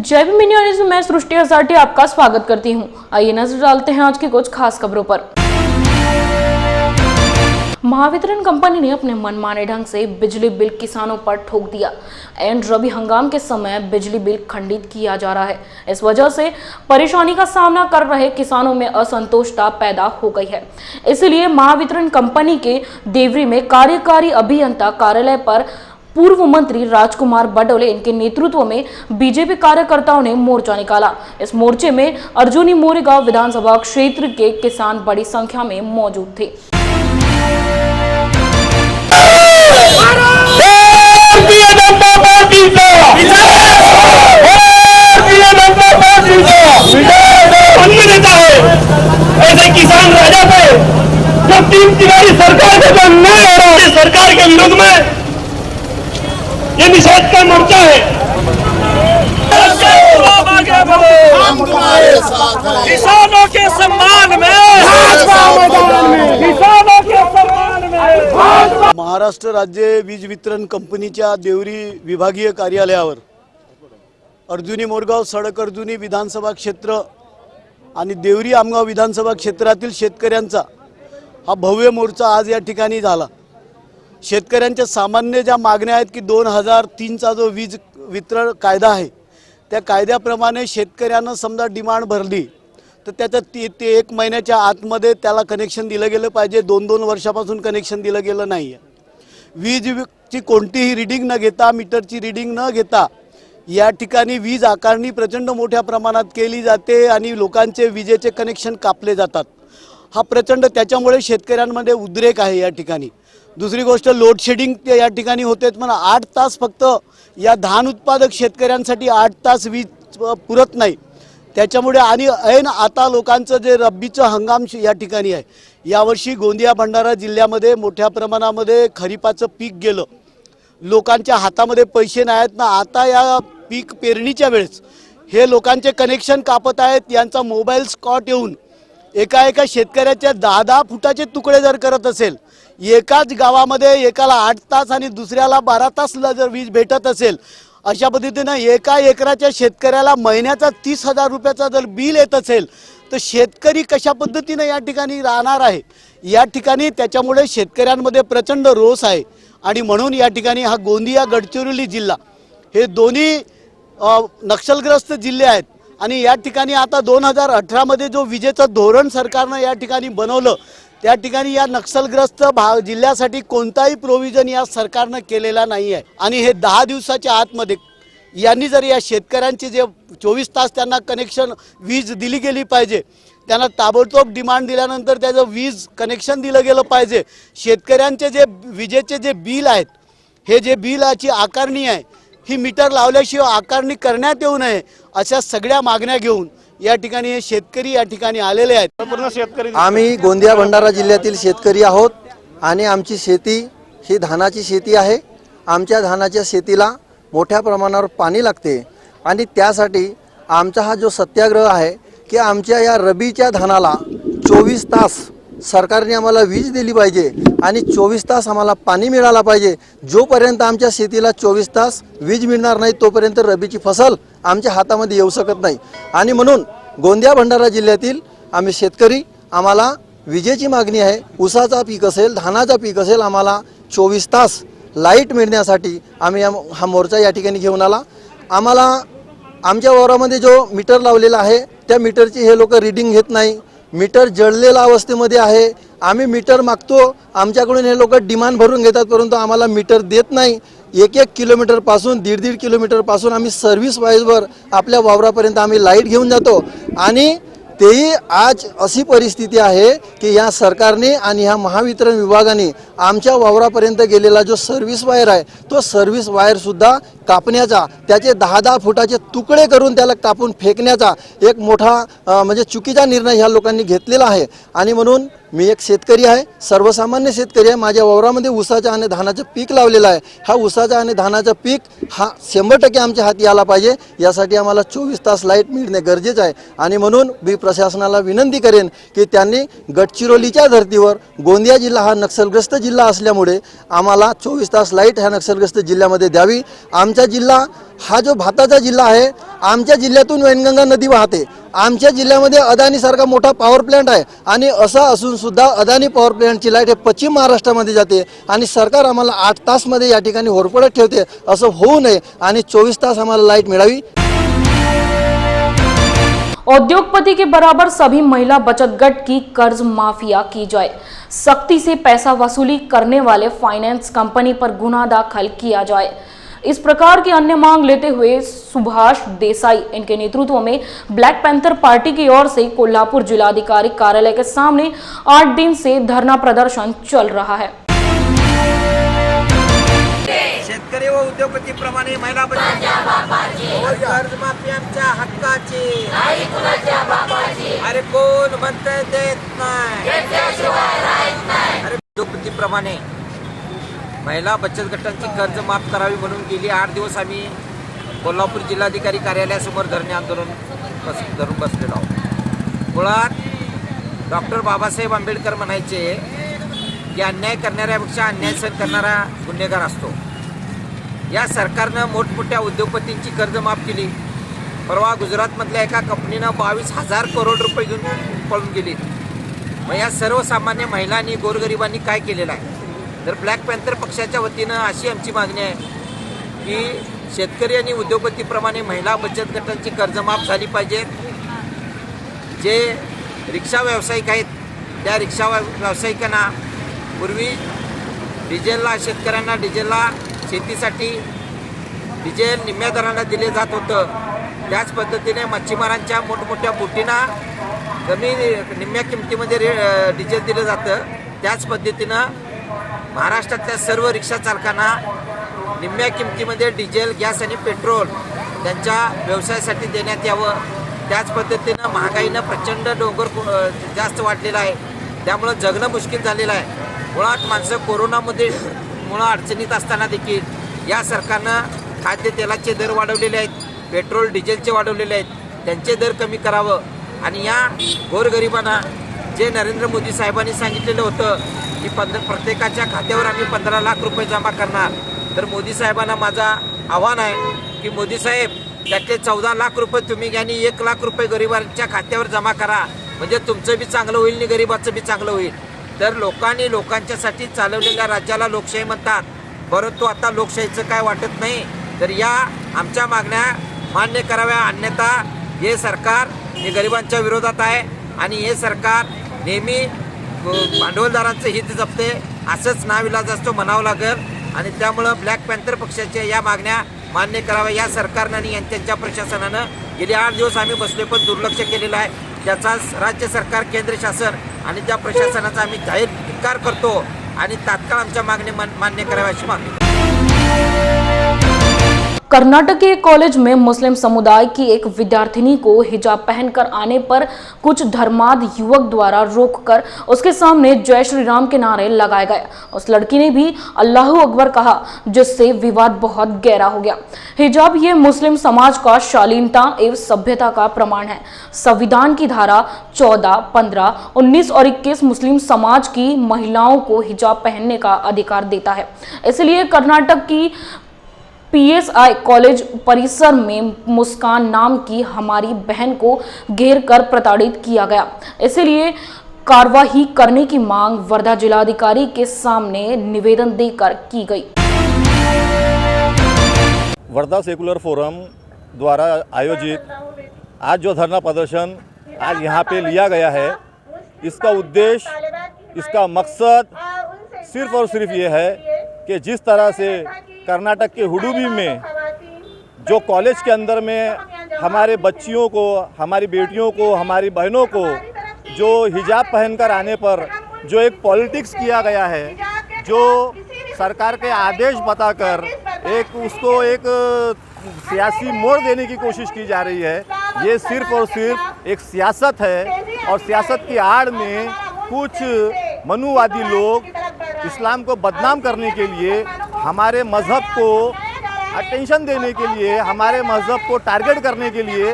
जय Bhim news में मैं सृष्टि हजार्टी आपका स्वागत करती हूं। आइए नजर डालते हैं आज की कुछ खास खबरों पर। महावितरण कंपनी ने अपने मनमाने ढंग से बिजली बिल किसानों पर ठोक दिया। एंड रबी हंगाम के समय बिजली बिल खंडित किया जा रहा है। इस वजह से परेशानी का सामना कर रहे किसानों में असंतोषता पैदा हो गई है। इसलिए महावितरण कंपनी के देवरी में कार्यकारी अभियंता कार्यालय पर पूर्व मंत्री राजकुमार बडोले इनके नेतृत्व में बीजेपी कार्यकर्ताओं ने मोर्चा निकाला। इस मोर्चे में अर्जुनी मोरेगांव विधानसभा क्षेत्र के किसान बड़ी संख्या में मौजूद थे। ऐसे किसान राजा पे जो 3 तिवारी सरकार का जो न्याय हो रहा है, सरकार के विरोध में ये निषेध का मोर्चा है। हम तुम्हारे साथ हैं। किसानों के सम्मान में, किसानों के सम्मान में। महाराष्ट्र राज्य वीज वितरण कंपनीच्या देवरी विभागीय कार्यालयावर अर्जुनी मोरगाव सडक अर्जुनी विधानसभा क्षेत्र आणि देवरी आमगाव विधानसभा क्षेत्रातील शेतकऱ्यांचा हा भव्य मोर्चा आज या ठिकाणी झाला। शेतकऱ्यांच्या सामान्य ज्या मागण्या आहेत की 2003चा जो वीज वितरण कायदा आहे त्या कायद्याप्रमाणे शेतकऱ्यांना समजा डिमांड भरली तर त्याचं ते 1 महिन्याच्या आतमध्ये त्याला कनेक्शन दिलं गेलं पाहिजे। 2-2 वर्षापासून कनेक्शन दिलं गेलं नाही आहे। वीजची कोणतीही रीडिंग न घेता, मीटरची रीडिंग न घेता या ठिकाणी वीज आकारणी प्रचंड मोठ्या प्रमाणात केली जाते आणि लोकांचे विजेचे कनेक्शन कापले जातात। हा प्रचंड त्याच्यामुळे शेतकऱ्यांमध्ये उद्रेक आहे या ठिकाणी। दुसरी गोष्ट लोड शेडिंग या ठिकाणी होते म्हणा 8 तास फक्त या धान उत्पादक शेतकऱ्यांसाठी 8 तास वीज पुरत नाही। त्याच्यामुळे आणि ऐन आता लोकांचं जे रब्बीचं हंगाम या ठिकाणी आहे, यावर्षी गोंदिया भंडारा जिल्ह्यामध्ये मोठ्या प्रमाणामध्ये खरीपाचं पीक गेलं। लोकांच्या हातामध्ये पैसे नाहीत ना। आता या पीक पेरणीच्या वेळेस हे लोकांचे कनेक्शन कापत आहेत। यांचा मोबाईल स्कॉट येऊन एका शेतकऱ्याच्या 10-10 फुटाचे तुकडे जर करत असेल, एकाच गावामध्ये एकाला 8 तास आणि दुसऱ्याला 12 तासला जर वीज भेटत असेल, अशा पद्धतीने एका एकराच्या शेतकऱ्याला महिन्याचा 30,000 रुपयाचा जर बिल येत असेल तर शेतकरी कशा पद्धतीने या ठिकाणी राहणार आहे। या ठिकाणी त्याच्यामुळे शेतकऱ्यांमध्ये प्रचंड रोष आहे आणि म्हणून या ठिकाणी हा गोंदिया गडचिरोली जिल्हा हे दोन्ही नक्षलग्रस्त जिल्हे आहेत आणि या ठिकाणी आता 2018 मध्ये जो विजेचं धोरण सरकारनं या ठिकाणी बनवलं त्या ठिकाणी या नक्षलग्रस्त जिल्ह्यासाठी कोणताही प्रोव्हिजन या सरकारनं केलेला नाही आहे। आणि हे 10 दिवसाच्या आतमध्ये यांनी जर या शेतकऱ्यांचे जे 24 तास त्यांना कनेक्शन वीज दिली गेली पाहिजे, त्यांना ताबडतोब डिमांड दिल्यानंतर त्याचं वीज कनेक्शन दिलं गेलं पाहिजे। शेतकऱ्यांचे जे विजेचे जे बिल आहेत, हे जे बिलाची आकारणी आहे ही मीटर लावल्याशिवाय आकारणी करण्यात येऊ नये, अशा सगळ्या मागण्या घेऊन या ठिकाणी हे शेतकरी या ठिकाणी आलेले आहेत। आम्ही गोंदिया भंडारा जिल्ह्यातील शेतकरी आहोत आणि आमची शेती ही धानाची शेती आहे। आमच्या धानाच्या शेतीला मोठ्या प्रमाणावर पाणी लागते आणि त्यासाठी आमचा हा जो सत्याग्रह आहे की आमच्या या रबीच्या धानाला 24 तास सरकारने आम्हाला वीज दिली पाहिजे आणि 24 तास आम्हाला पाणी मिळाला पाहिजे। जोपर्यंत आमच्या शेतीला 24 तास वीज मिळणार नाही तोपर्यंत रबीची फसल आमच्या हातामध्ये येऊ शकत नाही। आणि म्हणून गोंदिया भंडारा जिल्ह्यातील आम्ही शेतकरी आम्हाला विजेची मागणी आहे। ऊसाचा पीक असेल, धानाचा पीक असेल, आम्हाला 24 तास लाईट मिळण्यासाठी आम्ही हा मोर्चा या ठिकाणी घेऊन आला। आम्हाला आमच्या वावरामध्ये जो मीटर लावलेला आहे त्या मीटरची हे लोक रीडिंग घेत नाही। मीटर जळलेल्या अवस्थेमध्ये आहे। आम्ही मीटर मागतो, आमच्याकडून हे लोक डिमांड भरून घेतात, परंतु आम्हाला मीटर देत नाही। 1-1 किलोमीटरपासून 1.5 किलोमीटरपासून आम्ही सर्व्हिस वाईजवर आपल्या वावरापर्यंत आम्ही लाईट घेऊन जातो आणि तेही आज अशी परिस्थिती आहे की या सरकारने आणि ह्या महावितरण विभागाने आमच्या वावरापर्यंत गेलेला जो सर्व्हिस वायर आहे तो सर्व्हिस वायरसुद्धा कापण्याचा, त्याचे 10-10 फुटाचे तुकडे करून त्याला कापून फेकण्याचा एक मोठा म्हणजे चुकीचा निर्णय ह्या लोकांनी घेतलेला आहे। आणि म्हणून मी एक शेतकरी आहे, सर्वसामान्य शेतकरी आहे। माझ्या वावरामध्ये ऊसाचं आणि धानाचं पीक लावलेलं आहे। हा ऊसाचं आणि धानाचं पीक हा 100% आमच्या हाती आला पाहिजे। यासाठी आम्हाला 24 तास लाईट मिळणे गरजेचं आहे आणि म्हणून मी प्रशासनाला विनंती करेन की त्यांनी गडचिरोलीच्या धर्तीवर गोंदिया जिल्हा हा नक्षलग्रस्त जिल्हा असल्यामुळे आम्हाला 24 तास लाईट ह्या नक्षलग्रस्त जिल्ह्यामध्ये द्यावी। आमचा जिल्हा हा जो भाताचा जिल्हा आहे आमच्या जिल्ह्यातून वैनगंगा नदी वाहते. आमच्या जिल्ह्यामध्ये अदानीसारखा मोठा पॉवर प्लॅन्ट आहे आणि असं असून सुद्धा अदानी पॉवर प्लॅन्टची लाईट हे पश्चिम महाराष्ट्रामध्ये जाते आणि सरकार आम्हाला 8 तासमध्ये या ठिकाणी होरपळत ठेवते. असं होऊ नये आणि 24 तास आम्हाला लाईट मिळावी. उद्योगपति के बराबर सभी महिला बचत गट की कर्ज माफिया की जाए, सख्ती से पैसा वसूली करने वाले फाइनेंस कंपनी पर गुना दाखिल किया जाए, इस प्रकार की अन्य मांग लेते हुए सुभाष देसाई इनके नेतृत्व में ब्लैक पैंथर पार्टी की ओर से कोल्हापुर जिलाधिकारी कार्यालय के सामने 8 दिन से धरना प्रदर्शन चल रहा है. शेतकरी व उद्योगपतीप्रमाणे महिला बचत कर्जमाफी आमच्या हक्काची. अरे कोण म्हणतंय देत नाही. अरे उद्योगपतीप्रमाणे महिला बचत गटांची कर्ज माफ करावी म्हणून गेली 8 दिवस आम्ही कोल्हापूर जिल्हाधिकारी कार्यालयासमोर धरणे आंदोलन धरून बसलेलो आहोत. मुळात डॉक्टर बाबासाहेब आंबेडकर म्हणायचे की अन्याय करणाऱ्यापेक्षा अन्याय सहन करणारा गुन्हेगार असतो. या सरकारनं मोठमोठ्या उद्योगपतींची कर्ज माफ केली. परवा गुजरातमधल्या एका कंपनीनं 22,000 करोड रुपये घेऊन पळून गेली. मग या सर्वसामान्य महिलांनी गोरगरिबांनी काय केलेलं आहे? तर ब्लॅक पॅन्थर पक्षाच्या वतीनं अशी आमची मागणी आहे की शेतकरी आणि उद्योगपतीप्रमाणे महिला बचत गटांची कर्ज माफ झाली पाहिजेत. जे रिक्षा व्यावसायिक आहेत त्या रिक्षा व्यावसायिकांना पूर्वी डिझेलला शेतकऱ्यांना डिझेलला शेतीसाठी डिझेल निम्म्या दरानं दिले जात होतं. त्याच पद्धतीने मच्छीमारांच्या मोठमोठ्या बोटींना कमी निम्म्या किमतीमध्ये डिझेल दिलं जातं. त्याच पद्धतीनं महाराष्ट्रातल्या सर्व रिक्षा चालकांना निम्म्या किमतीमध्ये डिझेल गॅस आणि पेट्रोल त्यांच्या व्यवसायासाठी देण्यात यावं. त्याच पद्धतीनं महागाईनं प्रचंड डोंगर जास्त वाढलेला आहे. त्यामुळं जगणं मुश्किल झालेलं आहे. मुळात माणसं कोरोनामध्ये अडचणीत असताना देखील या सरकारनं खाद्यतेलाचे दर वाढवलेले आहेत, पेट्रोल डिझेलचे वाढवलेले आहेत. त्यांचे दर कमी करावं आणि या गोरगरिबांना जे नरेंद्र मोदी साहेबांनी सांगितलेलं होतं की प्रत्येकाच्या खात्यावर आम्ही 15 लाख रुपये जमा करणार, तर मोदी साहेबांना माझा आव्हान आहे की मोदी साहेब त्यातले 14 लाख रुपये तुम्ही घ्या आणि 1 लाख रुपये गरिबांच्या खात्यावर जमा करा. म्हणजे तुमचं बी चांगलं होईल आणि गरिबाचं बी चांगलं होईल. तर लोकांनी लोकांच्यासाठी चालवलेल्या राज्याला लोकशाही म्हणतात, परंतु आता लोकशाहीचं काय वाटत नाही. तर या आमच्या मागण्या मान्य कराव्या, अन्यथा हे सरकार हे गरिबांच्या विरोधात आहे आणि हे सरकार नेहमी भांडवलदारांचं हित जपते असंच नाविलाज असतो म्हणावं लागेल. आणि त्यामुळं ब्लॅक पॅन्थर पक्षाच्या या मागण्या मान्य कराव्या. या सरकारनं आणि त्यांच्या प्रशासनानं गेले 8 दिवस आम्ही बसले पण दुर्लक्ष केलेलं आहे. त्याचा राज्य सरकार, केंद्र शासन आणि त्या प्रशासनाचा आम्ही जाहीर धिक्कार करतो आणि तात्काळ आमच्या मागणी मान्य कराव्या अशी मागणी. कर्नाटक के एक कॉलेज में मुस्लिम समुदाय की एक विद्यार्थिनी को हिजाब पहनकर आने पर कुछ धर्मांध युवक द्वारा रोककर उसके सामने जय श्री राम के नारे लगाए गए. उस लड़की ने भी अल्लाह अकबर कहा, जिससे विवाद बहुत गहरा हो गया. हिजाब ये मुस्लिम समाज का शालीनता एवं सभ्यता का प्रमाण है. संविधान की धारा 14, 15, 19 और 21 मुस्लिम समाज की महिलाओं को हिजाब पहनने का अधिकार देता है. इसलिए कर्नाटक की PSI कॉलेज परिसर में मुस्कान नाम की हमारी बहन को घेर कर प्रताड़ित किया गया. इसलिए कार्रवाई करने की मांग वर्धा जिलाधिकारी के सामने निवेदन देकर की गई. वर्धा सेकुलर फोरम द्वारा आयोजित आज जो धरना प्रदर्शन आज यहाँ पे लिया गया है, इसका उद्देश्य, इसका मकसद सिर्फ और सिर्फ ये है कि जिस तरह से कर्नाटक के हुडुबी में जो कॉलेज के अंदर में हमारे बच्चियों को, हमारी बेटियों को, हमारी बहनों को जो हिजाब पहनकर आने पर जो एक पॉलिटिक्स किया गया है, जो सरकार के आदेश बताकर उसको एक सियासी मोड़ देने की कोशिश की जा रही है, ये सिर्फ और सिर्फ एक सियासत है. और सियासत की आड़ में कुछ मनुवादी लोग इस्लाम को बदनाम करने के लिए, हमारे मज़हब को अटेंशन देने के लिए, हमारे मज़हब को टारगेट करने के लिए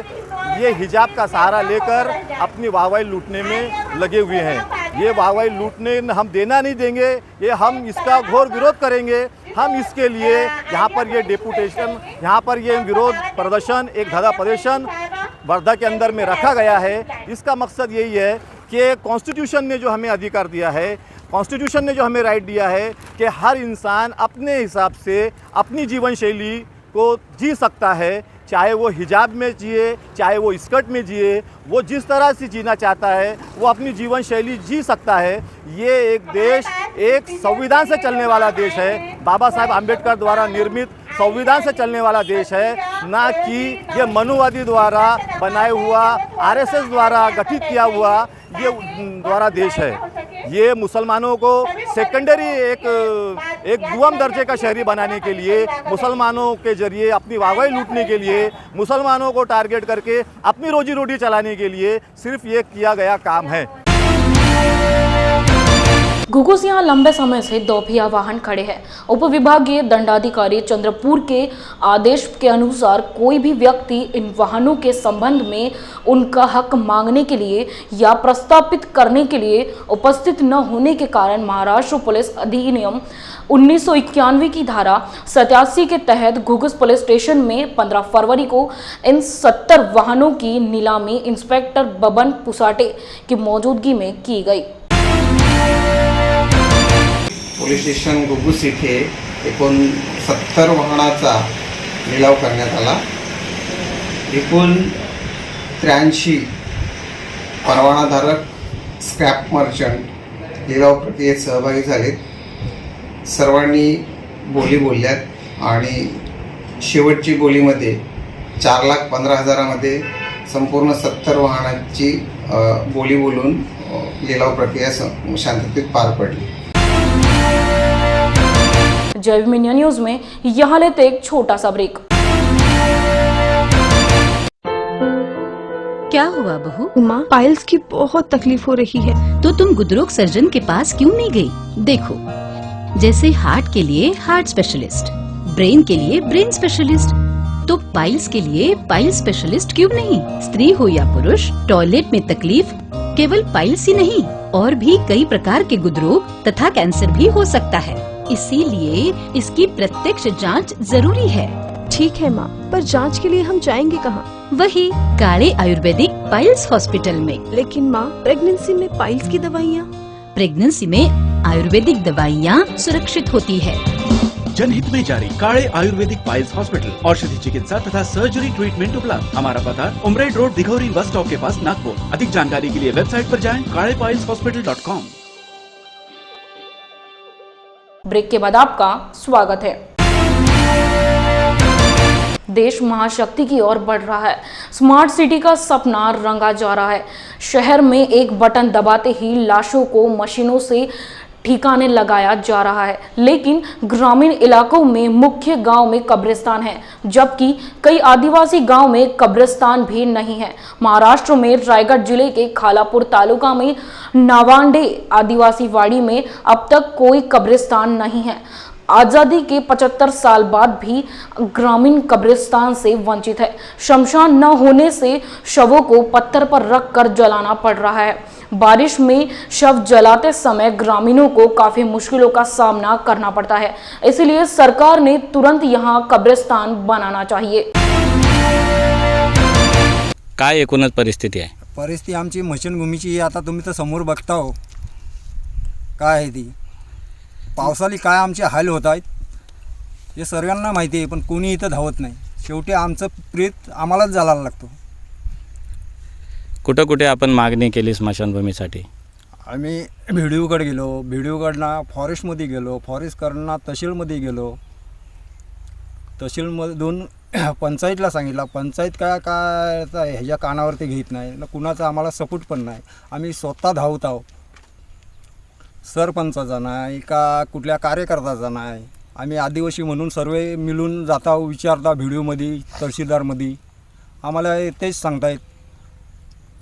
ये हिजाब का सहारा लेकर अपनी वाहवाही लूटने में लगे हुए हैं. ये वाहवाही लूटने हम देना नहीं देंगे, ये हम इसका घोर विरोध करेंगे। हम इसके लिए यहाँ पर ये डेपुटेशन, यहाँ पर ये विरोध प्रदर्शन, एक धरना प्रदर्शन वर्धा के अंदर में रखा गया है। इसका मकसद यही है कि कॉन्स्टिट्यूशन ने जो हमें अधिकार दिया है, कॉन्स्टिट्यूशन ने जो हमें राइट दिया है कि हर इंसान अपने हिसाब से अपनी जीवन शैली को जी सकता है, चाहे वो हिजाब में जिए, चाहे वो स्कर्ट में जिए, वो जिस तरह से जीना चाहता है वो अपनी जीवन शैली जी सकता है। ये एक देश एक संविधान से चलने वाला देश है, बाबा साहेब आम्बेडकर द्वारा निर्मित संविधान से चलने वाला देश है, ना कि ये मनुवादी द्वारा बनाए हुआ, आरएसएस द्वारा गठित किया हुआ ये द्वारा देश है। ये मुसलमानों को सेकेंडरी एक दुआम दर्जे का शहरी बनाने के लिए, मुसलमानों के जरिए अपनी वाहवाही लूटने के लिए, मुसलमानों को टारगेट करके अपनी रोजी रोटी चलाने के लिए सिर्फ ये किया गया काम है। घुघुस यहाँ लंबे समय से दोपहिया वाहन खड़े हैं। उप विभागीय दंडाधिकारी चंद्रपुर के आदेश के अनुसार कोई भी व्यक्ति इन वाहनों के संबंध में उनका हक मांगने के लिए या प्रस्तापित करने के लिए उपस्थित न होने के कारण महाराष्ट्र पुलिस अधिनियम 1991 की धारा 87 के तहत घुघुस पुलिस स्टेशन में 15 फरवरी को इन 70 वाहनों की नीलामी इंस्पेक्टर बबन पुसाटे की मौजूदगी में की गई। पोलीस स्टेशन घुघुस इथे एकूण 70 वाहनाचा लिलाव करण्यात आला। एकूण 83 परवानाधारक स्क्रॅप मर्चंट लिलाव प्रक्रियेत सहभागी झालेत। सर्वांनी बोली बोलल्यात आणि शेवटची बोलीमध्ये 4,15,000 संपूर्ण 70 वाहनांची बोली बोलून लिलाव प्रक्रिया शांततेत पार पडली। जय मीडिया न्यूज में यहाँ लेते एक छोटा सा ब्रेक। क्या हुआ बहू? माँ, पाइल्स की बहुत तकलीफ हो रही है। तो तुम गुदरोग सर्जन के पास क्यों नहीं गई? देखो, जैसे हार्ट के लिए हार्ट स्पेशलिस्ट, ब्रेन के लिए ब्रेन स्पेशलिस्ट, तो पाइल्स के लिए पाइल स्पेशलिस्ट क्यों नहीं? स्त्री हो या पुरुष, टॉयलेट में तकलीफ केवल पाइल्स ही नहीं और भी कई प्रकार के गुदरोग तथा कैंसर भी हो सकता है। इसीलिए इसकी प्रत्यक्ष जांच जरूरी है। ठीक है माँ, पर जांच के लिए हम जाएंगे कहाँ? वही काले आयुर्वेदिक पाइल्स हॉस्पिटल में। लेकिन माँ, प्रेगनेंसी में पाइल्स की दवाइयाँ? प्रेगनेंसी में आयुर्वेदिक दवाइयाँ सुरक्षित होती है। जनहित में जारी काले आयुर्वेदिक पाइल्स हॉस्पिटल, औषधि चिकित्सा तथा सर्जरी ट्रीटमेंट उपलब्ध। हमारा पता उमरेड रोड, दिघौरी बस स्टॉप के पास, नागपुर। अधिक जानकारी के लिए वेबसाइट पर जाएं kalepileshospital.com। ब्रेक के बाद आपका स्वागत है। देश महाशक्ति की ओर बढ़ रहा है। स्मार्ट सिटी का सपना रंगा जा रहा है। शहर में एक बटन दबाते ही लाशों को मशीनों से ठिकाने लगाया जा रहा है, लेकिन ग्रामीण इलाकों में मुख्य गांव में कब्रिस्तान है, जबकि कई आदिवासी गांव में कब्रिस्तान भी नहीं है। महाराष्ट्र में रायगढ़ जिले के खालापुर तालुका में नावांडे आदिवासी वाड़ी में अब तक कोई कब्रिस्तान नहीं है। आज़ादी के 75 साल बाद भी ग्रामीण कब्रिस्तान से वंचित है। शमशान न होने से शवों को पत्थर पर रखकर जलाना पड़ रहा है। बारिश में शव जलाते समय ग्रामीणों को काफी मुश्किलों का सामना करना पड़ता है, इसलिए सरकार ने तुरंत यहां कब्रिस्तान बनाना चाहिए। काय एकूणच परिस्थिती आहे? परिस्थिती आमची मशीनभूमीची आता तुम्ही तर समोर बघता हो काय आहे ती। पावसाळी काय आमचे हाल होत आहेत हे सर्वांना माहिती आहे, पण कोणी इथं धावत नाही। शेवटी आमचं प्रेत आम्हालाच जाळायला लागतो। कुठं कुठे आपण मागणी केली स्मशानभूमीसाठी? आम्ही व्हिडिओकडे गेलो, व्हिडिओकडनं फॉरेस्टमध्ये गेलो, फॉरेस्टकडनं तहसीलमध्ये गेलो, तहसीलमधून पंचायतला सांगितलं, पंचायत काय ह्याच्या कानावरती घेत नाही ना, कुणाचा आम्हाला सपोर्ट पण नाही। आम्ही स्वतः धावत आहोत, सरपंचाचा नाही का कुठल्या कार्यकर्त्याचा नाही, आम्ही आदिवासी म्हणून सर्व मिळून जाता विचारता व्हिडिओमध्ये, तहसीलदारमध्ये आम्हाला तेच सांगतायत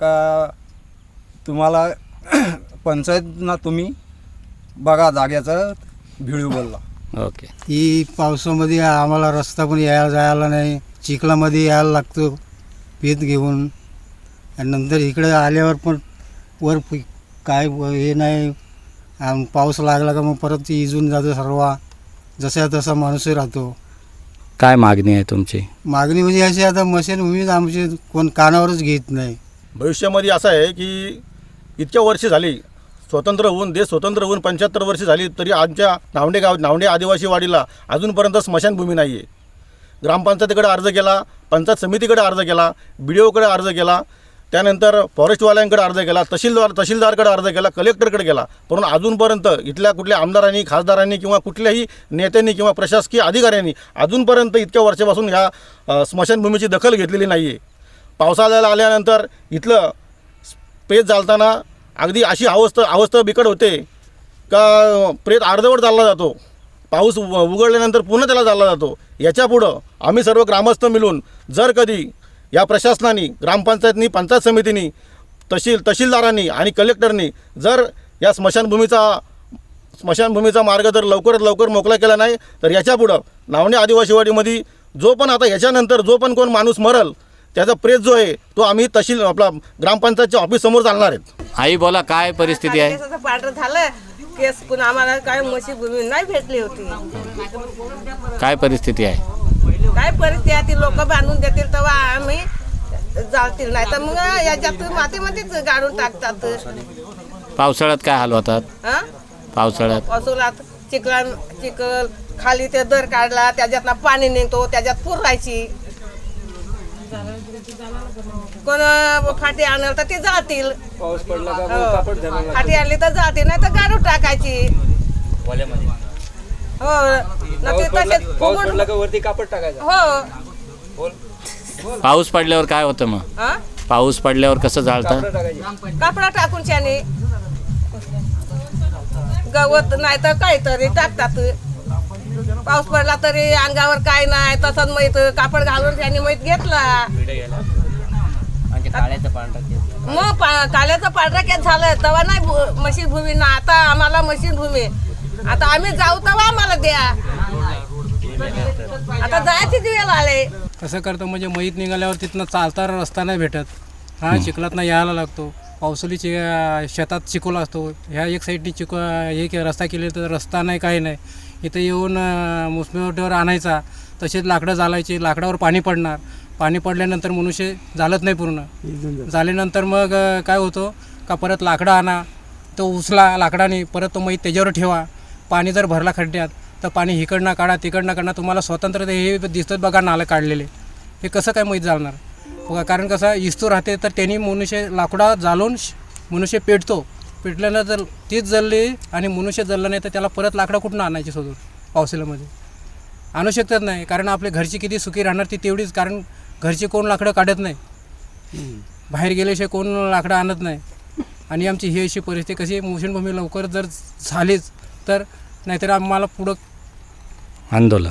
का तुम्हाला पंचायतना तुम्ही बघा जाग्याचा व्हिडिओ बोलला। ओके। ही पावसामध्ये आम्हाला रस्ता पण यायला जायला नाही, चिखलामध्ये यायला लागतो पेत घेऊन, आणि नंतर इकडे आल्यावर पण वर काय हे नाही. पाऊस लागला का मग परत ती इजून जातं सर्व, जसा तसा माणूसही राहतो. काय मागणी आहे तुमची? मागणी म्हणजे अशी आता मशीनभूमीच आमची कोण कानावरच घेत नाही. भविष्यामध्ये असं आहे की इतक्या वर्ष झाली देश स्वतंत्र होऊन 75 वर्ष झाली, तरी आमच्या नावंडे आदिवासी वाडीला अजूनपर्यंत स्मशानभूमी नाही आहे. ग्रामपंचायतीकडे अर्ज केला, पंचायत समितीकडे अर्ज केला, BDOकडे अर्ज केला, त्यानंतर फॉरेस्टवाल्यांकडे अर्ज केला, तहसीलदारकडे अर्ज केला, कलेक्टरकडे केला, परंतु अजूनपर्यंत इथल्या कुठल्या आमदारांनी, खासदारांनी किंवा कुठल्याही नेत्यांनी किंवा प्रशासकीय अधिकाऱ्यांनी अजूनपर्यंत इतक्या वर्षापासून ह्या स्मशानभूमीची दखल घेतलेली नाही आहे. पावसाळ्याला आल्यानंतर इथलं प्रेत जाळताना अगदी अशी अवस्था बिकट होते का प्रेत अर्धवट चालला जातो. पाऊस उघडल्यानंतर पुन्हा त्याला जाळला जातो. याच्यापुढं आम्ही सर्व ग्रामस्थ मिळून जर कधी या प्रशासनाने, ग्रामपंचायतनी, पंचायत समितीनी, तहसीलदारांनी आणि कलेक्टरनी जर या स्मशानभूमीचा मार्ग जर लवकरात लवकर मोकळा केला नाही तर याच्यापुढं नावणे आदिवासीवाडीमध्ये जो पण आता याच्यानंतर जो पण कोण माणूस मरल त्याचा प्रेत जो आहे तो आम्ही ग्रामपंचायतच्या ऑफिससमोर चालणार आहेत. आई बोला, काय परिस्थिती आहे? पांढरं झालं केस पण आम्हाला काय म्हशी भूमी नाही भेटली होती. काय परिस्थिती आहे? काय परिस्थिती आहे ती लोक बांधून देतील तेव्हा आम्ही जाळतील, नाही तर मग याच्यात मातीमध्येच गाडून टाकतात. पावसाळ्यात काय हाल होतात? पावसाळ्यात चिखल खाली ते दर काढला, त्याच्यातला पाणी निघतो, त्याच्यात पूर राहायची. कोण फाटी आणलं तर ते जातील, फाटी आणली तर जातील, नाही तर गाडून टाकायची. हो वरती कापड टाकायचं. हो. पाऊस पडल्यावर काय होतं मग? पाऊस पडल्यावर कसं जाळतात? कापडा टाकून त्याने गवत नाही तर काहीतरी टाकतात. पाऊस पडला तरी अंगावर काय नाही, तसंच मैत कापड घालून त्याने मैत घेतला. मग काल्याचं पांढरा केस झालं तेव्हा नाही मशीन भूमी ना. आता आम्हाला मशीन भूमी, आता आम्ही जाऊ तेव्हा आम्हाला द्या. आता जायची वेळ आले. कसं करतो म्हणजे मैत निघाल्यावर तिथनं चालता रस्ता नाही भेटत. चिखलातनं यायला लागतो. पावसाळी शेतात चिखल असतो. ह्या एक साईडनी एक रस्ता केले तर रस्ता नाही, काही नाही. इथं येऊन मुसमेवर आणायचा, तसेच लाकडं जाळायची, लाकडावर पाणी पडणार. पाणी पडल्यानंतर मनुष्य जाळत नाही पूर्ण. झाल्यानंतर मग काय होतं का परत लाकडं आणा, तो उचला लाकडाने, परत तो मैत त्याच्यावर ठेवा. पाणी जर भरला खड्ड्यात तर पाणी इकडनं काढा, तिकडनं काढा. तुम्हाला स्वतंत्र हे दिसतं बघा नालं काढलेले. हे कसं काय मैत जाळणार? बघा, कारण कसं इस्तू राहते तर त्यांनी मनुष्य लाकडा जाळून मनुष्य पेटतो. पेटल्यानंतर तीच जळली आणि मनुष्य जळलं नाही तर त्याला परत लाकडं कुठून आणायची शोधून? पावसाळ्यामध्ये आणू शकत नाही. कारण आपल्या घरची किती सुखी राहणार ती तेवढीच. कारण घरची कोण लाकडं काढत नाही, बाहेर गेल्याशिवाय कोण लाकडं आणत नाही. आणि आमची ही अशी परिस्थिती कशी स्मशानभूमी लवकर जर झालीच तर, नाहीतर आम्हाला पुढं आंदोलन.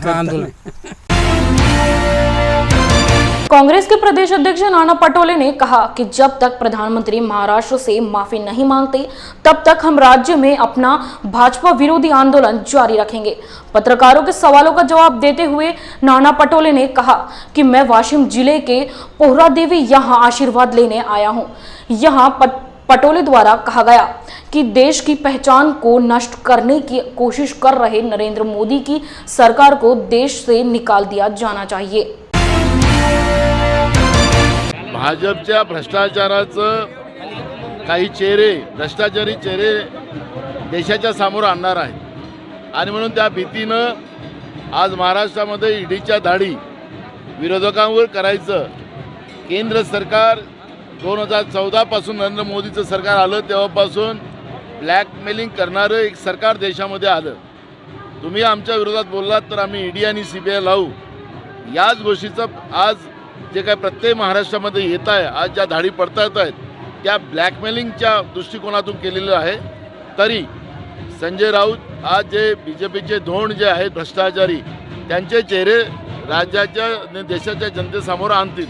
कांग्रेस के प्रदेश अध्यक्ष नाना पटोले ने कहा कि जब तक प्रधानमंत्री महाराष्ट्र से माफी नहीं मांगते तब तक हम राज्य में अपना भाजपा विरोधी आंदोलन जारी रखेंगे। पत्रकारों के सवालों का जवाब देते हुए नाना पटोले ने कहा कि मैं वाशिम जिले के पोहरा देवी यहाँ आशीर्वाद लेने आया हूँ। यहाँ पटोले द्वारा कहा गया कि देश की पहचान को नष्ट करने की कोशिश कर रहे नरेंद्र मोदी की सरकार को देश से निकाल दिया जाना चाहिए। भाजपच्या भ्रष्टाचाराचं काही भ्रष्टाचारी चेहरे देशाच्या समोर आणणार आहेत आणि म्हणून त्या भीतीनं आज महाराष्ट्रामध्ये ईडीच्या धाडी विरोधकांवर करायचं. केंद्र सरकार 2014 पासून नरेंद्र मोदीचं सरकार आलं तेव्हापासून ब्लॅकमेलिंग करणारं एक सरकार देशामध्ये आलं. तुम्ही आमच्या विरोधात बोललात तर आम्ही ईडी आणि सीबीआय लावू. याच गोष्टीचं आज जे काय प्रत्येक महाराष्ट्रामध्ये येत आहे, आज ज्या धाडी पडता येत आहेत त्या ब्लॅकमेलिंगच्या दृष्टिकोनातून केलेलं आहे. तरी संजय राऊत आज जे BJPचे धोंड जे आहेत भ्रष्टाचारी त्यांचे चेहरे राज्याच्या आणि देशाच्या जनतेसमोर आणतील.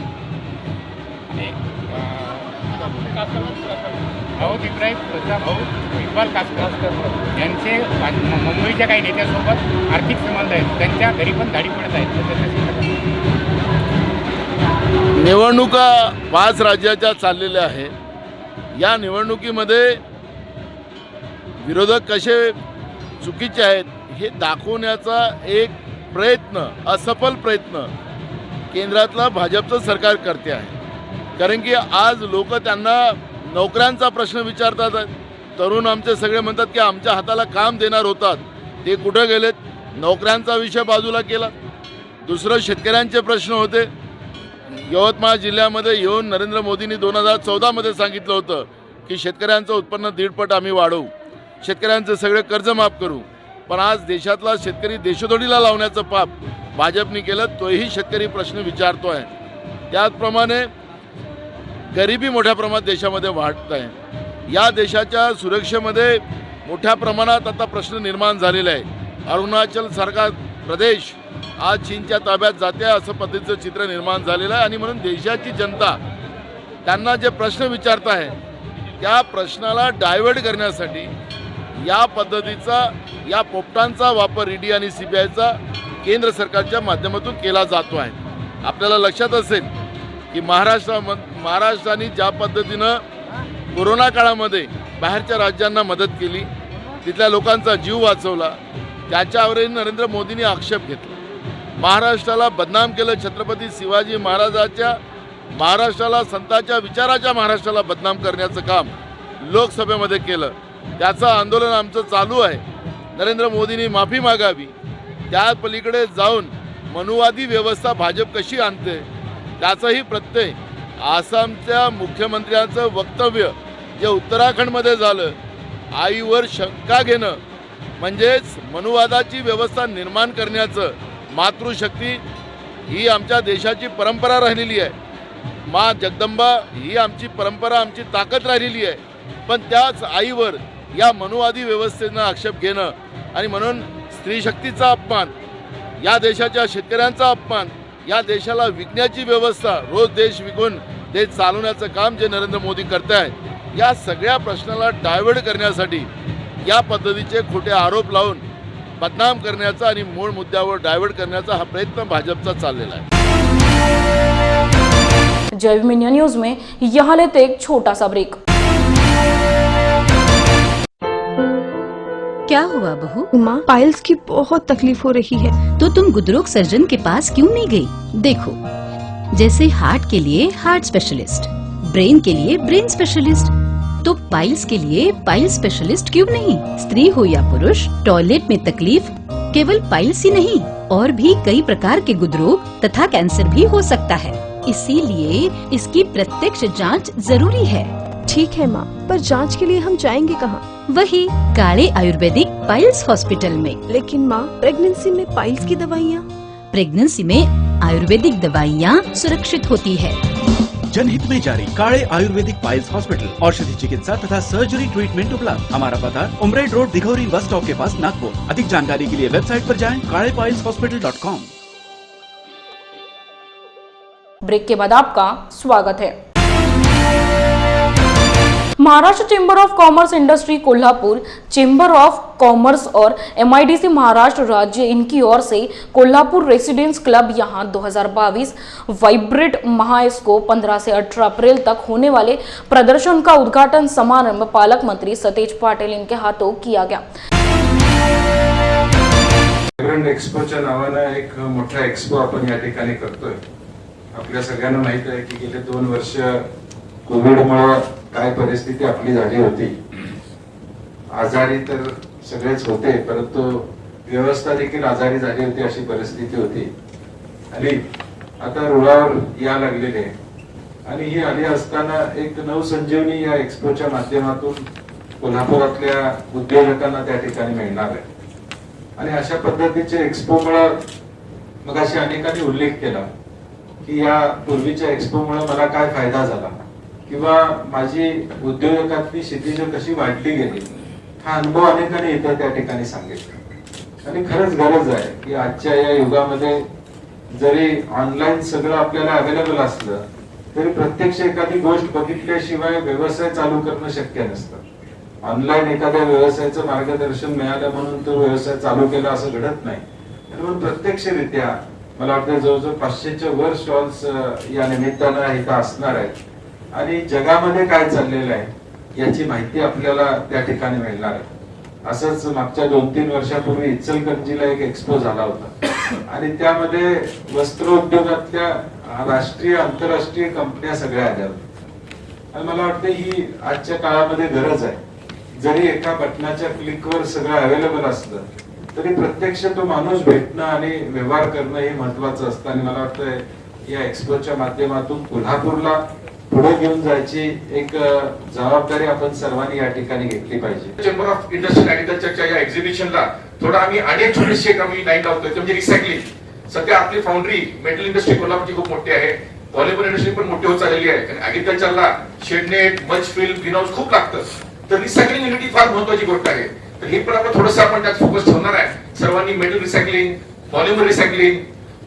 इक्बाल कासकर यांचे मुंबईच्या काही नेत्यासोबत आर्थिक संबंध आहेत, त्यांच्या घरी पण धाडी पडत आहेत. निवडणुका 5 राज्याच्या चाललेल्या आहेत. या निवडणुकीमध्ये विरोधक कसे चुकीचे आहेत हे दाखवण्याचा एक प्रयत्न, असफल प्रयत्न केंद्रातला भाजपचं सरकार करते आहे. कारण की आज लोक त्यांना नोकऱ्यांचा प्रश्न विचारतात आहेत. तरुण आमचे सगळे म्हणतात की आमच्या हाताला काम देणार होतात, ते कुठं गेलेत? नोकऱ्यांचा विषय बाजूला केला. दुसरं शेतकऱ्यांचे प्रश्न होते. यवतमाळ जिल्ह्यामध्ये येऊन नरेंद्र मोदींनी 2014मध्ये सांगितलं होतं की शेतकऱ्यांचं उत्पन्न 1.5 आम्ही वाढवू, शेतकऱ्यांचे सगळे कर्ज माफ करू. पण आज देशातला शेतकरी देशोधडीला लावण्याचं पाप भाजपने केलं. तोही शेतकरी प्रश्न विचारतो आहे. त्याचप्रमाणे गरिबी मोठ्या प्रमाणात देशामध्ये वाढत आहे. या देशाच्या सुरक्षेमध्ये मोठ्या प्रमाणात आता प्रश्न निर्माण झालेला आहे. अरुणाचल सारखा प्रदेश आज चीनच्या ताब्यात जाते असं पद्धतीचं चित्र निर्माण झालेलं आहे. आणि म्हणून देशाची जनता त्यांना जे प्रश्न विचारत आहे त्या प्रश्नाला डायव्हर्ट करण्यासाठी या पद्धतीचा, या पोपटांचा वापर ईडी आणि CBIचा केंद्र सरकारच्या माध्यमातून केला जातो आहे. आपल्याला लक्षात असेल की महाराष्ट्राने ज्या पद्धतीनं कोरोना काळामध्ये बाहेरच्या राज्यांना मदत केली, तिथल्या लोकांचा जीव वाचवला, त्याच्यावरही नरेंद्र मोदींनी आक्षेप घेतला. महाराष्ट्राला बदनाम केलं. छत्रपती शिवाजी महाराजाच्या महाराष्ट्राला, संतांच्या विचाराच्या महाराष्ट्राला बदनाम करण्याचं काम लोकसभेमध्ये केलं. त्याचं आंदोलन आमचं चालू आहे. नरेंद्र मोदींनी माफी मागावी. त्या पलीकडे जाऊन मनुवादी व्यवस्था भाजप कशी आणते त्याचाही प्रत्यय आसामच्या मुख्यमंत्र्यांचं वक्तव्य जे उत्तराखंडमध्ये झालं, आईवर शंका घेणं म्हणजेच मनुवादाची व्यवस्था निर्माण करण्याचं, मातृशक्ती ही आमच्या देशाची परंपरा राहिलेली आहे. माँ जगदंबा ही आमची परंपरा, आमची ताकद राहिलेली आहे. पण त्याच आईवर या मनुवादी व्यवस्थेनं आक्षेप घेणं आणि म्हणून स्त्रीशक्तीचा अपमान, या देशाच्या शेतकऱ्यांचा अपमान, या देशाला विकण्याची व्यवस्था, रोज देश विकून देश चालवण्याचं काम जे नरेंद्र मोदी करत आहेत, या सगळ्या प्रश्नाला डायव्हर्ट करण्यासाठी या पद्धतीचे खोटे आरोप लावून बदनाम करण्याचा आणि मूळ मुद्द्यावर डायव्हर्ट करण्याचा हा प्रयत्न भाजपचा चाललेला आहे. जय भीम इंडिया न्यूज में यहाँ लेते एक छोटा सा ब्रेक. क्या हुआ बहू? माँ, पाइल्स की बहुत तकलीफ हो रही है. तो तुम गुदरोग सर्जन के पास क्यों नहीं गई? देखो, जैसे हार्ट के लिए हार्ट स्पेशलिस्ट, ब्रेन के लिए ब्रेन स्पेशलिस्ट, तो पाइल्स के लिए पाइल स्पेशलिस्ट क्यों नहीं? स्त्री हो या पुरुष, टॉयलेट में तकलीफ केवल पाइल्स ही नहीं, और भी कई प्रकार के गुदरोग तथा कैंसर भी हो सकता है. इसीलिए इसकी प्रत्यक्ष जांच जरूरी है. ठीक है माँ, पर जांच के लिए हम जाएंगे कहाँ? वही काले आयुर्वेदिक पाइल्स हॉस्पिटल में. लेकिन माँ, प्रेगनेंसी में पाइल्स की दवाइयाँ? प्रेगनेंसी में आयुर्वेदिक दवाइयाँ सुरक्षित होती है. जनहित में जारी. काळे आयुर्वेदिक पाइल्स हॉस्पिटल, औषधि चिकित्सा तथा सर्जरी ट्रीटमेंट उपलब्ध. हमारा पता उमरेड रोड, दिघौरी बस स्टॉप के पास, नागपुर. अधिक जानकारी के लिए वेबसाइट पर जाएं kalepileshospital.com. ब्रेक के बाद आपका स्वागत है. Maharashtra chamber of commerce industry Kolhapur, chamber of commerce और MIDC महाराष्ट्र राज्य इनकी ओर से कोल्हापुर रेसिडेंस क्लब यहां 2022 वाइब्रेट महाएक्सपो 15 से 18 अप्रैल तक होने वाले प्रदर्शन का उद्घाटन समारंभ पालक मंत्री सतेज पाटील इनके हाथों किया गया. वाइब्रंट एक्सपोच्या नावानं एक मोठा एक्सपो आपण या ठिकाणी करतोय. आपल्या सगळ्यांना माहित आहे की गेले 2 वर्ष कोविडमुळे काय परिस्थिती आपली झाली होती. आजारी तर सगळेच होते, परंतु व्यवस्था देखील आजारी झाली होती अशी परिस्थिती होती. आणि आता रुळावर या लागलेले आणि ही आली असताना एक नवसंजीवनी या एक्सपोच्या माध्यमातून कोल्हापुरातल्या उद्योजकांना त्या ठिकाणी मिळणार आहे. आणि अशा पद्धतीचे एक्सपोमुळे मग अशी अनेकांनी उल्लेख केला की या पूर्वीच्या एक्सपोमुळे मला काय फायदा झाला किंवा माझी उद्योजकातली शेती कशी वाढली गेली, हा अनुभव अनेकांनी इथं त्या ठिकाणी सांगितला. आणि खरंच गरज आहे की आजच्या या युगामध्ये जरी ऑनलाईन सगळं आपल्याला अवेलेबल असलं तरी प्रत्यक्ष एखादी गोष्ट बघितल्याशिवाय व्यवसाय चालू करणं शक्य नसतं. ऑनलाईन एखाद्या व्यवसायाचं मार्गदर्शन मिळालं म्हणून तो व्यवसाय चालू केला असं घडत नाही. म्हणून प्रत्यक्षरित्या मला वाटतं जवळजवळ 500च्या वर स्टॉल्स या निमित्तानं इथं असणार आहेत आणि जगामध्ये काय चाललेलं आहे याची माहिती आपल्याला त्या ठिकाणी मिळणार आहे. असंच मागच्या 2-3 वर्षापूर्वी इचलकरंजीला एक एक्सपो झाला होता आणि त्यामध्ये वस्त्र उद्योगातल्या राष्ट्रीय आंतरराष्ट्रीय कंपन्या सगळ्या आल्या होत्या आणि मला वाटतं ही आजच्या काळामध्ये गरज आहे. जरी एका बटनाच्या क्लिकवर सगळं अवेलेबल असलं तरी प्रत्यक्ष तो माणूस भेटणं आणि व्यवहार करणं हे महत्वाचं असतं आणि मला वाटतं या एक्सपोच्या माध्यमातून कोल्हापूरला पुढे घेऊन जायची एक जबाबदारी आपण सर्वांनी या ठिकाणी घेतली पाहिजे. चेंबर ऑफ इंडस्ट्री अँड ऍग्रिकल्चरच्या या एक्झिबिशनला थोडा आम्ही अनेक छोटेसे आम्ही लाईन लावतोय म्हणजे रिसायकलिंग. सध्या आपली फाउंड्री मेटल इंडस्ट्री कोल्हापूरची खूप मोठी आहे, पॉलिमर इंडस्ट्री पण मोठी होत चाललेली आहे आणि ऍग्रिकल्चरला shade net mulch film green house खूप लागतं. तर रिसायकलिंग युनिटी फार महत्वाची गोष्ट आहे. तर हे पण आपण थोडंसं आपण त्यात फोकस ठेवणार आहे. सर्वांनी मेटल रिसायकलिंग, पॉलिमर रिसायकलिंग,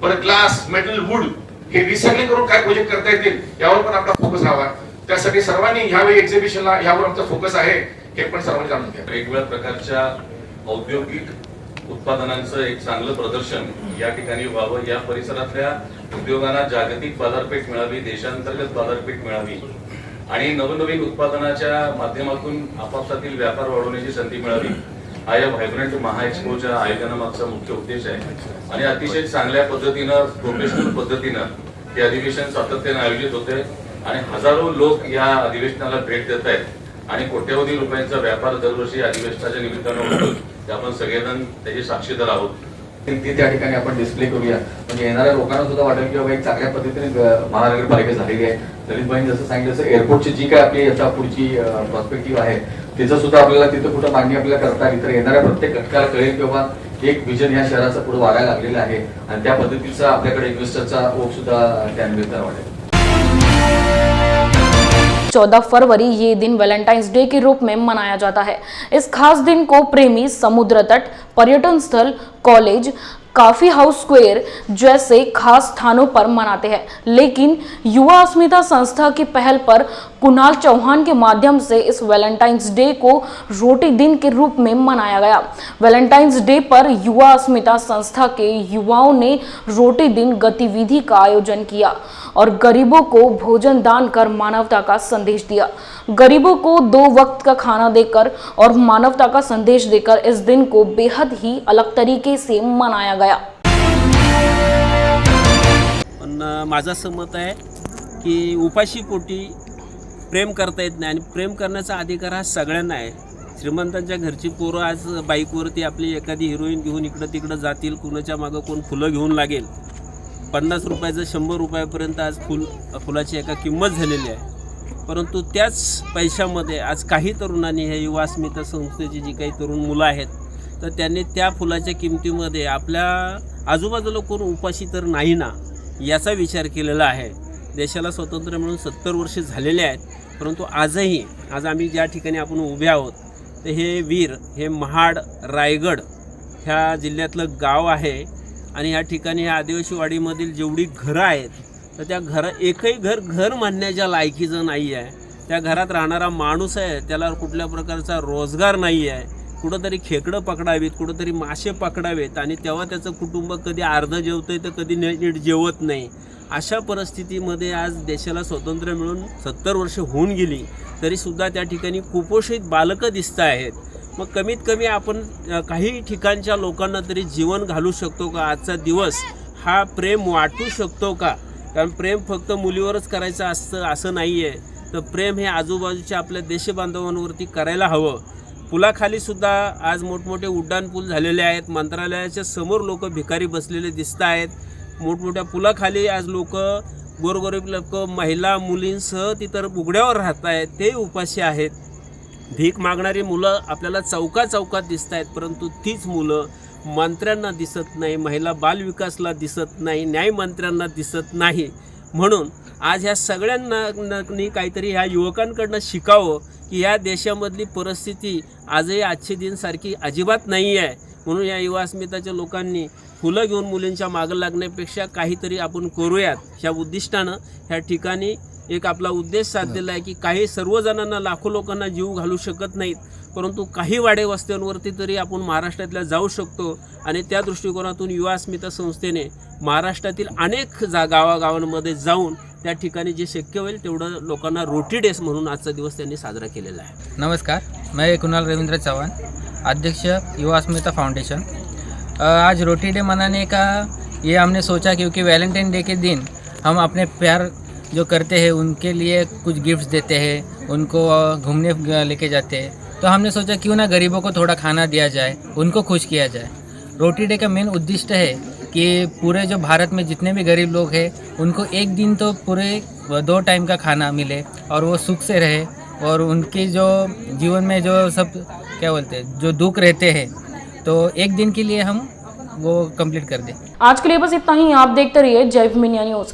परत ग्लास, मेटल, वूड हे रिसायकलिंग करून काय प्रोजेक्ट करता येतील यावर पण आपला फोकस राहावा. त्यासाठी सर्वांनी ह्यावेळी एक्झिबिशनला यावर आमचा फोकस आहे हे पण सर्वांनी जाणून घ्या. वेगवेगळ्या प्रकारच्या औद्योगिक उत्पादनांचं एक चांगलं प्रदर्शन या ठिकाणी व्हावं, या परिसरातल्या उद्योगांना जागतिक बाजारपेठ मिळावी, देशांतर्गत बाजारपेठ मिळावी आणि नवनवीन उत्पादनाच्या माध्यमातून आपापसातील व्यापार वाढवण्याची संधी मिळावी हा या व्हायब्रंट महा एक्सपोच्या आयोजनामागचा मुख्य उद्देश आहे. आणि अतिशय चांगल्या पद्धतीनं प्रोफेशनल पद्धतीनं हे अधिवेशन सातत्याने आयोजित होते आणि हजारो लोक या अधिवेशनाला भेट देत आहेत आणि कोट्यवधी रुपयांचा व्यापार दरवर्षी अधिवेशनाच्या निमित्तानं होतो. ते आपण सगळेजण त्याचे साक्षीदार आहोत. ती त्या ठिकाणी आपण डिस्प्ले करूया म्हणजे येणाऱ्या लोकांना सुद्धा वाटेल की बाबा एक चांगल्या पद्धतीने महानगरपालिका झालेली आहे. ललितबाईंनी जसं सांगितलं तसं एअरपोर्टची जी काय आपली याचा पुढची पर्स्पेक्टिव्ह आहे तिचं सुद्धा आपल्याला तिथं कुठं मागणी आपल्याला करता आली तर येणाऱ्या प्रत्येक घटकाला कळेल किंवा एक विजन या शहराचा पुढे वागायला लागलेला आहे आणि त्या पद्धतीचा आपल्याकडे इन्व्हेस्टरचा ओघ सुद्धा त्या निमित्तानं वाढेल. 14 फरवरी ये दिन वैलेंटाइंस डे के रूप में मनाया जाता है। इस खास दिन को प्रेमी समुद्र तट, पर्यटन स्थल, कॉलेज, काफी हाउस स्क्वायर जैसे खास स्थानों पर मनाते हैं। लेकिन युवा अस्मिता संस्था की पहल पर कुणाल चौहान के माध्यम से इस वैलेंटाइंस डे को रोटी दिन के रूप में मनाया गया। वैलेंटाइंस डे पर युवा अस्मिता संस्था के युवाओं ने रोटी दिन गतिविधि का आयोजन किया और गरीबों को भोजन दान कर मानवता का संदेश दिया। गरीबों को 2 वक्त का खाना देकर और मानवता का संदेश देकर इस दिन को बेहद ही अलग तरीके से मनाया गया। पण माझं असं मत आहे की उपाशी पोटी प्रेम करता येत नाही आणि प्रेम करण्याचा अधिकार हा सगळ्यांना आहे। श्रीमंतांच्या घरची पोरं आज बाईकवरती आपली एखादी हिरोईन घेऊन इकडं तिकडं जातील, कुणाच्या मागं कोण फुलं घेऊन लागेल। 50 रुपयाचं 100 रुपयापर्यंत आज फुलाची एका किंमत झालेली आहे। परंतु त्याच पैशामध्ये आज काही तरुणांनी ह्या युवा अस्मिता संस्थेची जी काही तरुण मुलं आहेत तर त्यांनी त्या फुलाच्या किमतीमध्ये आपल्या आजूबाजूला कोण उपाशी तर नाही ना याचा विचार केलेला आहे। देशाला स्वातंत्र्य मिळून 70 वर्ष झालेले आहेत, परंतु आज आम्ही ज्या ठिकाणी आपण उभे आहोत तर हे वीर हे महाड रायगड ह्या जिल्ह्यातलं गाव आहे आणि या ठिकाणी ह्या आदिवासी वाडीमधील जेवढी घरं आहेत तर त्या एकही घर म्हणण्याच्या लायकीचं नाही आहे। त्या घरात राहणारा माणूस आहे त्याला कुठल्या प्रकारचा रोजगार नाही आहे। कुठंतरी खेकडं पकडावीत, कुठंतरी मासे पकडावेत आणि तेव्हा त्याचं कुटुंब कधी अर्ध जेवतंय तर कधी नीट जेवत नाही। अशा परिस्थितीमध्ये आज देशाला स्वातंत्र्य मिळून 70 वर्ष होऊन गेली तरीसुद्धा त्या ठिकाणी कुपोषित बालकं दिसत आहेत। मग कमीत कमी आपण काही ठिकाणच्या लोकांना तरी जीवन घालू शकतो का? आजचा दिवस हा प्रेम वाटू शकतो का? कारण प्रेम फक्त मुलीवरच करायचं असतं असं नाही आहे, तर प्रेम हे आजूबाजूच्या आपल्या देशबांधवांवरती करायला हवं। पुलाखालीसुद्धा आज मोठमोठे उड्डाण पूल झालेले आहेत। मंत्रालयाच्या समोर लोक भिकारी बसलेले दिसत आहेत। मोठमोठ्या पुलाखाली आज लोक गोरगरीब लोक महिला मुलींसह तिथं उघड्यावर राहत आहेत, ते उपाशी आहेत। भीक मागणारी मुलं आपल्याला चौकात दिसत आहेत, परंतु तीच मुलं मंत्र्यांना दिसत नाही, महिला बालविकासला दिसत नाही, न्यायमंत्र्यांना दिसत नाही। म्हणून आज ह्या सगळ्यांनी काहीतरी ह्या युवकांकडनं शिकावं की या देशामधली परिस्थिती आजही आजचे दिनसारखी अजिबात नाही आहे। म्हणून या युवा अस्मिताच्या लोकांनी फुलं घेऊन मुलींच्या मागं लागण्यापेक्षा काहीतरी आपण करूयात ह्या उद्दिष्टानं ह्या ठिकाणी एक आपला उद्देश साधलेला आहे की काही सर्वजणांना लाखो लोकांना जीव घालू शकत नाहीत, परंतु काही वाडे वस्त्यांवरती तरी आपण महाराष्ट्रातल्या जाऊ शकतो आणि त्या दृष्टिकोनातून युवा अस्मिता संस्थेने महाराष्ट्रातील अनेक गावागावांमध्ये जाऊन त्या ठिकाणी जे शक्य होईल तेवढं लोकांना रोटी डेस म्हणून आजचा दिवस त्यांनी साजरा केलेला आहे। नमस्कार, मैं कुणाल रविंद्र चौहान। अध्यक्ष युवा अस्मिता फाउंडेशन। आज रोटी डे मनाने का ये हमने सोचा क्योंकि वैलेंटाइन डे के दिन हम अपने प्यार जो करते हैं उनके लिए कुछ गिफ्ट्स देते हैं, उनको घूमने लेके जाते हैं, तो हमने सोचा क्यों ना गरीबों को थोड़ा खाना दिया जाए, उनको खुश किया जाए। रोटी डे का मेन उद्देश्य है कि पूरे जो भारत में जितने भी गरीब लोग हैं उनको एक दिन तो पूरे 2 टाइम का खाना मिले और वो सुख से रहे और उनके जो जीवन में जो सब क्या बोलते हैं जो दुख रहते हैं तो एक दिन के लिए हम वो कंप्लीट कर दें। आज के लिए बस इतना ही। आप देखते रहिए जय भीम इंडिया न्यूज़।